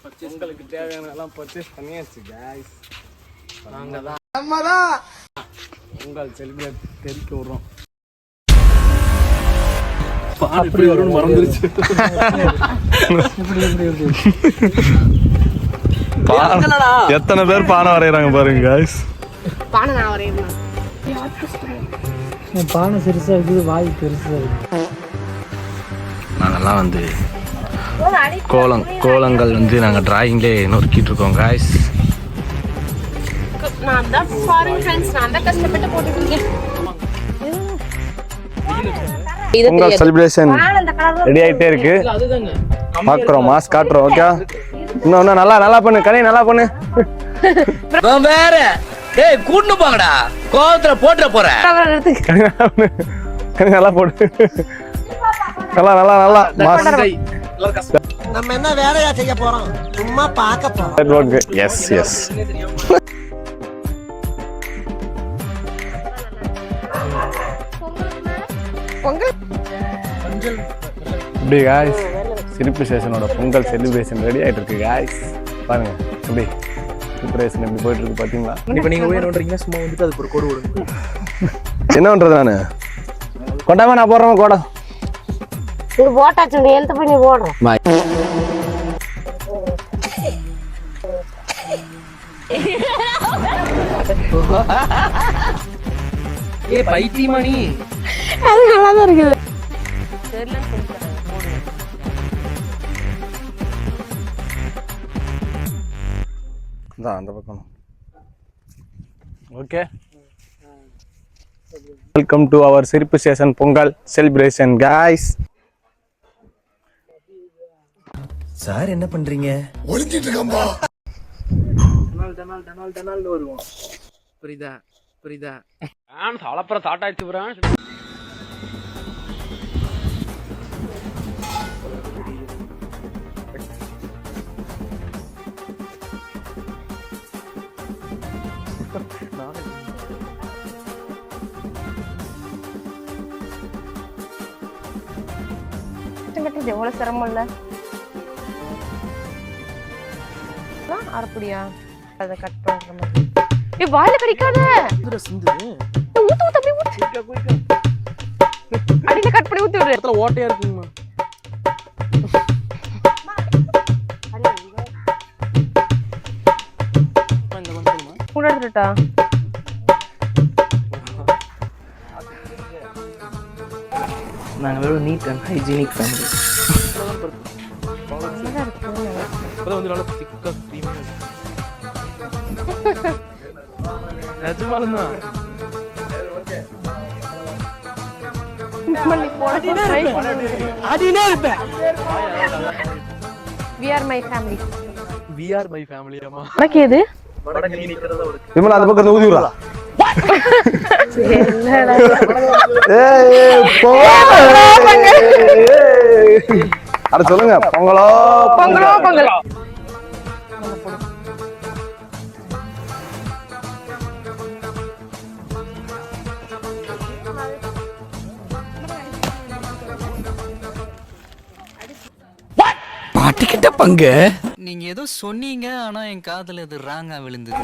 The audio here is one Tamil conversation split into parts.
உங்களுக்கு தேவையானதெல்லாம் பர்ச்சேஸ் பண்ணியாச்சு गाइस. நாங்க தான் பொங்கல் செலிப்ரேட் தெரிக்க விடுறோம். அப்படி வரும்னு மறந்துருச்சு. எத்தனை பேர் பானை வரைகிறாங்க பாருங்க गाइस. பானை நான் வரையறேன். பானை சிறுசா இருக்குது, வாய் பெருசா இருக்கு. நாங்கெல்லாம் வந்து கோலங்கள் வந்து நாங்கள் டிராயிங்லேயே நொறுக்கிட்டு இருக்கோம் गाइस. நான் தான் ஃபாரின் ஃப்ரெண்ட்ஸ், நான் தான் கஷ்டப்பட்டு போட்டுருக்கேன். பொங்கல் செலிப்ரேஷன் ரெடி ஆகிட்டே இருக்கு. பார்க்குறோம், மாஸ்க் காட்டுறோம். ஓகே, இன்னும் நல்லா பண்ணு கனி, நல்லா பண்ணு. வேற டேய் கூட்டு போங்கடா, கோவத்துல போட்டுற போறேன். நல்லா போடு, நல்லா நம்ம என்ன வேலையா செய்ய போறோம், சும்மா பார்க்க போறோம். எஸ் இப்படி गाइस சிரிப்பு ஸ்டேஷனோட பொங்கல் செலிப்ரேஷன் ரெடி ஆகிட்டு இருக்கு गाइस. பாருங்க எப்படி ப்ரிப்பரேஷன் எப்படி போயிட்டு இருக்கு பாத்தீங்களா? இப்போ நீங்க போய் நோன்றீங்கன்னா சும்மா வந்துட்டு அதுக்கு ஒரு கோடு விடுங்க. என்ன பண்றது நானு கொண்டாம நான் போடுறேன் கோடம். இது போட்டாச்சு, எழுத்து பண்ணி போடுறோம். ஏ பைத்தியமானி, அது நல்லா தான் இருக்குது. அந்த பக்கம். ஓகே, வெல்கம் டு அவர் சிரிப்பு station Pongal celebration guys. Sir என்ன பண்றீங்க? ஒளிஞ்சிட்டு இருக்கம்பா. டனால் வருவோம். புரியுதா நான் சாலப்புற சாட்டாச்சு போறேன். எவ்வளவு சிரமம் இல்ல அரைப்படியா, அதை கட் பண்ற மாதிரி. வாயில கடிக்காத, அடியில கட் பண்ணி ஊத்தி விடு. ஓட்டையா இருக்குங்கம்மா. கூட எடுத்துட்டா நாங்க வெறும் நீட் அண்ட் ஹைஜீனிக் ஃபேமிலி. இப்பதான் வந்து நல்லா திக்கா க்ரீமியா நிஜமாலும் தான். அடினே இருப்பேன். We are my family. We are my family. அம்மா உனக்கு எது? விமலா அந்த பக்கம் ஊதி விடுறா. அட சொல்லுங்க, பொங்கலோ பொங்கல். பாட்டுக்கிட்ட பங்கு நீங்க ஏதோ சொன்னீங்க, ஆனா என் காதுல இது ராங்கா விழுந்தது.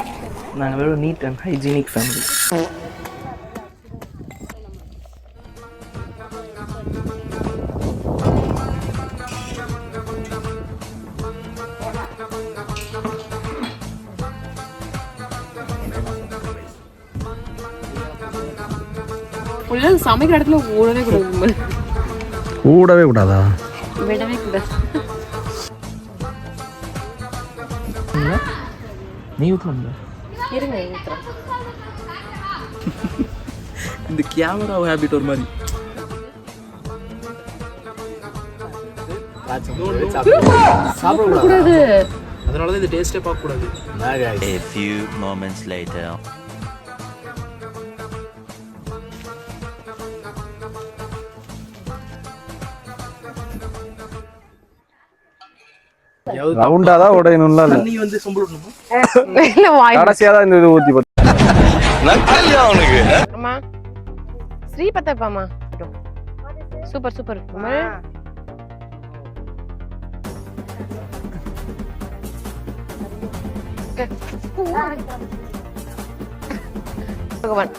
நாங்க வெறும் நீட் அண்ட் ஹைஜீனிக் ஃபேமிலி. சமைக்கிற இடத்துல ஓடவே கூடாது. கூடவே கூடாதா? விடவே கூடாது. நீ ஊத்தலாம் இருங்க ஊத்துறேன். இந்த கேமரா ஹேபிட் ஒரு மாதிரி. சாப்பிடக்கூடாது, அதனாலதான் இந்த டேஸ்டே பார்க்க கூடாது. A few moments later. ரவுண்டா தான் உடையணும்ல. தண்ணி வந்து சொம்புடணுமா? கடைசியா தான் இந்த இது ஊத்தி போட்டு. நக்கல்யா அவனுக்கு. அம்மா ஸ்ரீ பத்தப்பாமா. Super super. ஓகே பகவான்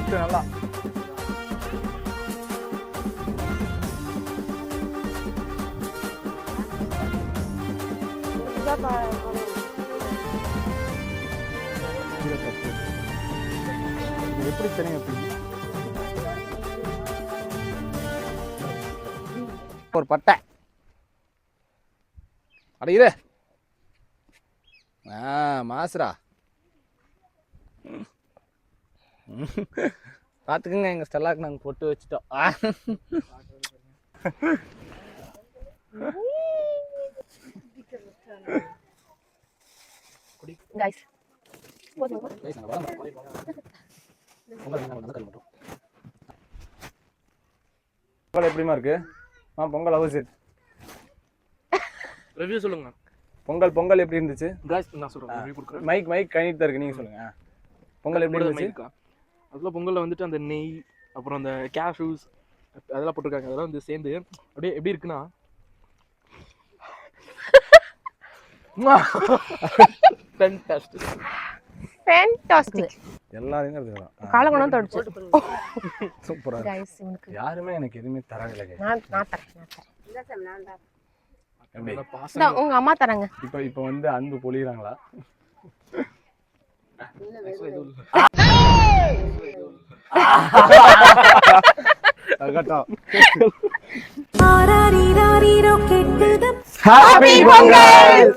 நல்லா எப்படி தெரியும் எப்படி ஒரு பட்டை அடையுது மாசுரா பார்த்துக்குங்க எங்கள் ஸ்டெல்லாக்கு நாங்கள் பொட்டு வச்சுட்டோம் गाइस பொங்கல் எப்படிமா இருக்கு பொங்கல் அவசியம் ரிவ்யூ சொல்லுங்க பொங்கல் எப்படி இருந்துச்சு गाइस நான் சொல்றேன் ரிவ்யூ கொடுக்குறேன் மைக் கணிட்டு தான் இருக்கு நீங்க சொல்லுங்க பொங்கல் எப்படி இருந்துச்சு அதுல பொங்கல்ல வந்துட்டு அந்த நெய் அப்புறம் அந்த கேஷ்யூஸ் அதெல்லாம் போட்டுருக்காங்க அதெல்லாம் வந்து சேர்ந்து அப்படியே எப்படி இருக்குன்னா ஃபேண்டாஸ்டிக் ஃபேண்டாஸ்டிக் எல்லாரையும் எடுத்துக்கலாம் காலகுணம் தொடச்சு சூப்பரா गाइस இவனுக்கு யாருமே எனக்கு எதுவுமே தராங்க நான் தரேன் எப்படி இந்தா, உங்க அம்மா தராங்க இப்போ வந்து அன்பு பொழிகிறாங்களா ஹாப்பி பொங்கல்.